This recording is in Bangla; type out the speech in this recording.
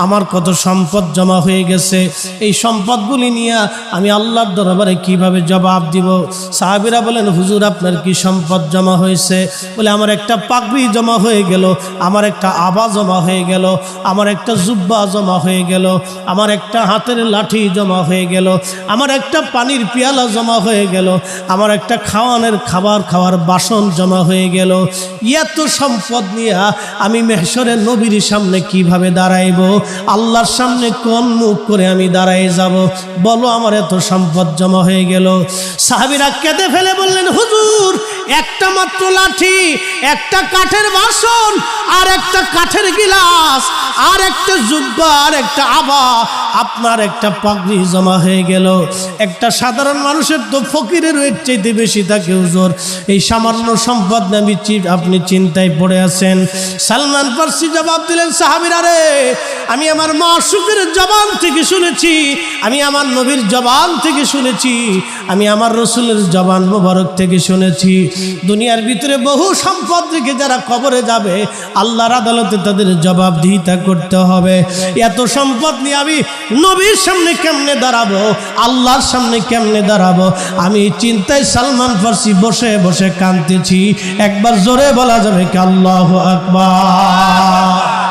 আমার কত সম্পদ জমা হয়ে গেছে, এই সম্পদগুলি নিয়ে আমি আল্লাহর দরবারে কিভাবে জবাব দিব। সাহাবীরা বলেন, হুজুর আপনার কি সম্পদ জমা হয়েছে? বলে, আমার একটা পাগড়ি জমা হয়ে গেল, আমার একটা আবা জমা হয়ে গেল, আমার একটা জুব্বা জমা হয়ে গেল, আমার একটা হাতের লাঠি জমা হয়ে গেল, আমার একটা পানির পেয়ালা জমা হয়ে গেল, আমার একটা খাওয়ার বাসন জমা হয়ে গেল। এত সম্পদ নিয়ে আমি মেহশরের নবীর সামনে কিভাবে দাঁড়াইব? আল্লাহর সামনে কোন মুখ করে আমি দাঁড়াই যাব? বলো, আমার এত সম্পদ জমা হয়ে গেল। সাহাবীরা কেঁদে ফেলে বললেন, হুজুর একটা মাত্র লাঠি, একটা কাঠের বাসন, আর একটা কাঠের গিলাস, আর একটা জুব্বা, আর একটা আবা, আপনার একটা পাগড়ি জমা হয়ে গেল। একটা সাধারণ মানুষের তো ফকিরের এর চাইতে বেশি থাকে হুজুর, এই সামান্য সম্পদ নামি আপনি চিন্তায় পড়ে আছেন। সালমান ফারসি জবাব দিলেন, সাহাবীরা রে, আমি আমার মাসুকের জবান থেকে শুনেছি, আমি আমার নবীর জবান থেকে শুনেছি, আমি আমার রসুলের জবান মোবারক থেকে শুনেছি, দুনিয়ার ভিতরে বহু সম্পদ রেখে যারা কবরে যাবে আল্লাহর আদালতে তাদের জবাবদিহিতা করতে হবে। এত সম্পদ নিয়ে আমি নবীর সামনে কেমনে দাঁড়াবো, আল্লাহর সামনে কেমনে দাঁড়াবো? আমি চিন্তায় সালমান ফারসি বসে বসে কাঁদতেছি। একবার জোরে বলা যাবে কি আল্লাহু আকবার?